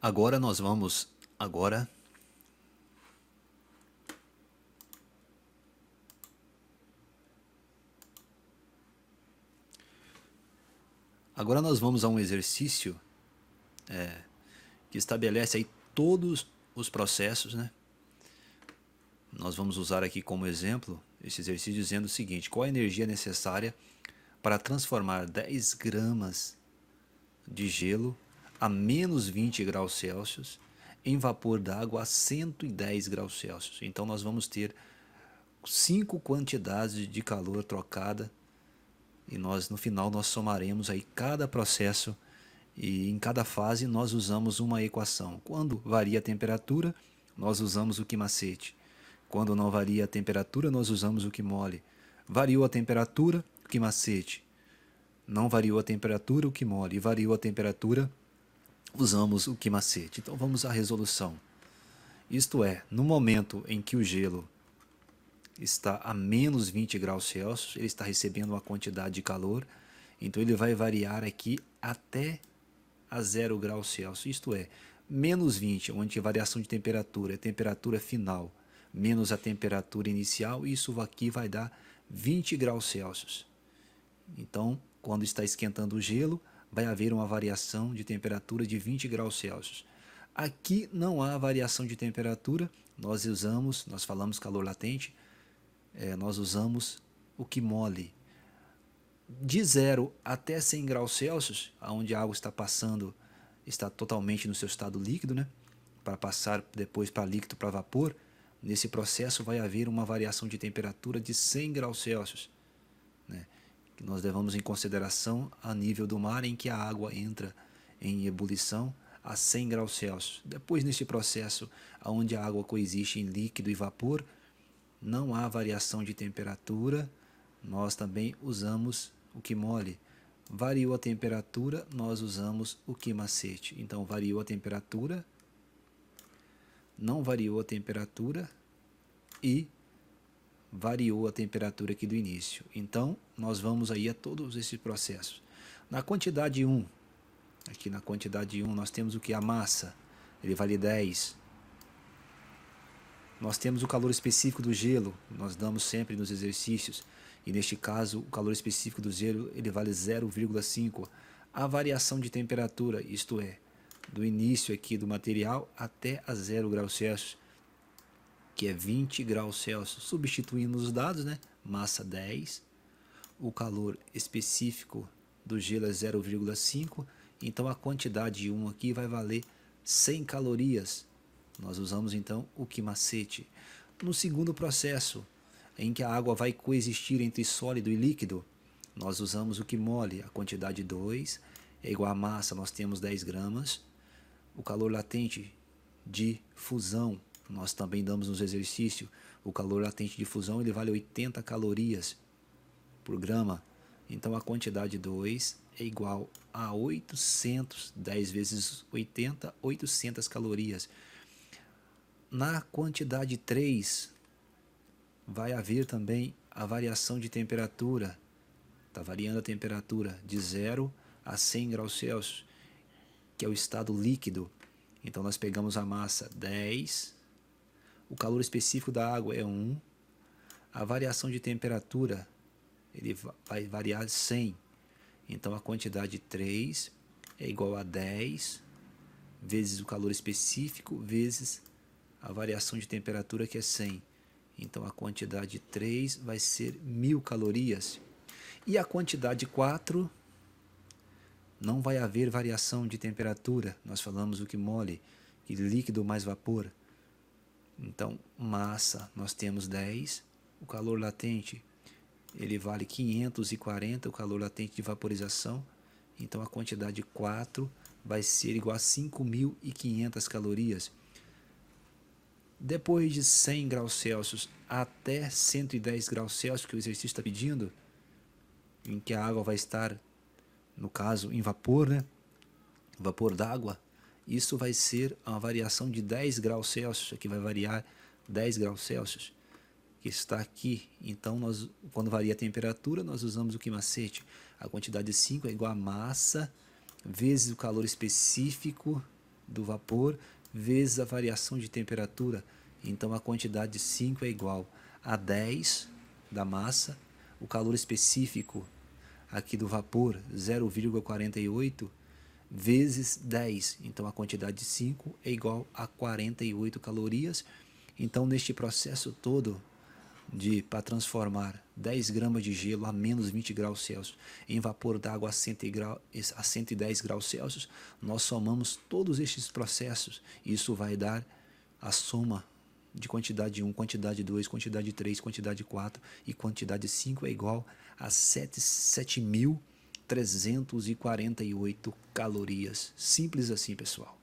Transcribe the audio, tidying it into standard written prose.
Agora nós vamos agora agora nós vamos a um exercício que estabelece aí todos os processos, né? Nós vamos usar aqui como exemplo esse exercício dizendo o seguinte: qual a energia necessária para transformar 10 gramas de gelo a menos 20 graus Celsius em vapor d'água a 110 graus Celsius. Então nós vamos ter 5 quantidades de calor trocada e nós no final nós somaremos aí cada processo e em cada fase nós usamos uma equação. Quando varia a temperatura, nós usamos o que macete. Quando não varia a temperatura, nós usamos o que mole. Variou a temperatura, o que macete. Não variou a temperatura, o que mole. E variou a temperatura, usamos o que macete. Então vamos à resolução. Isto é, no momento em que o gelo está a menos 20 graus Celsius, ele está recebendo uma quantidade de calor, então ele vai variar aqui até a 0 graus Celsius, isto é, menos 20, onde a variação de temperatura é a temperatura final, menos a temperatura inicial, isso aqui vai dar 20 graus Celsius. Então, quando está esquentando o gelo, vai haver uma variação de temperatura de 20 graus Celsius. Aqui não há variação de temperatura, nós falamos calor latente, nós usamos o que mole. De 0 até 100 graus Celsius, onde a água está passando, está totalmente no seu estado líquido, né? Para passar depois para líquido, para vapor, nesse processo vai haver uma variação de temperatura de 100 graus Celsius, né? Que nós levamos em consideração a nível do mar em que a água entra em ebulição a 100 graus Celsius. Depois, nesse processo onde a água coexiste em líquido e vapor, não há variação de temperatura, nós também usamos o que mole. Variou a temperatura, nós usamos o que macete. Então, variou a temperatura, não variou a temperatura e variou a temperatura aqui do início. Então, nós vamos aí a todos esses processos. Na quantidade 1, aqui na quantidade 1, nós temos o que? A massa, ele vale 10. Nós temos o calor específico do gelo, nós damos sempre nos exercícios, e neste caso o calor específico do gelo ele vale 0,5. A variação de temperatura, isto é, do início aqui do material até a 0 graus Celsius, que é 20 graus Celsius, substituindo os dados, né? Massa 10, o calor específico do gelo é 0,5, então a quantidade 1 aqui vai valer 100 calorias. Nós usamos então o que macete. No segundo processo, em que a água vai coexistir entre sólido e líquido, nós usamos o que mole. A quantidade 2 é igual à massa, nós temos 10 gramas. O calor latente de fusão, nós também damos nos exercícios, o calor latente de fusão ele vale 80 calorias por grama. Então a quantidade 2 é igual a 800, 10 vezes 80, 800 calorias. Na quantidade 3, vai haver também a variação de temperatura. Está variando a temperatura de 0 a 100 graus Celsius, que é o estado líquido. Então nós pegamos a massa 10, o calor específico da água é 1, a variação de temperatura ele vai variar 100. Então a quantidade 3 é igual a 10 vezes o calor específico vezes a variação de temperatura que é 100. Então a quantidade 3 vai ser 1000 calorias. E a quantidade 4 não vai haver variação de temperatura. Nós falamos o que mole, que líquido mais vapor. Então massa nós temos 10, o calor latente ele vale 540, o calor latente de vaporização. Então a quantidade 4 vai ser igual a 5.500 calorias. Depois de 100 graus Celsius até 110 graus Celsius, que o exercício está pedindo, em que a água vai estar, no caso, em vapor, né? Vapor d'água, isso vai ser uma variação de 10 graus Celsius, aqui vai variar 10 graus Celsius, que está aqui. Então, quando varia a temperatura, nós usamos o que macete? A quantidade 5 é igual a massa vezes o calor específico do vapor vezes a variação de temperatura. Então, a quantidade de 5 é igual a 10 da massa, o calor específico aqui do vapor, 0,48, vezes 10. Então, a quantidade de 5 é igual a 48 calorias. Então, neste processo todo, para transformar 10 gramas de gelo a menos 20 graus Celsius em vapor d'água a 110 graus Celsius, nós somamos todos estes processos. Isso vai dar a soma de quantidade 1, quantidade 2, quantidade 3, quantidade 4 e quantidade 5 é igual a 7.348 calorias. Simples assim, pessoal.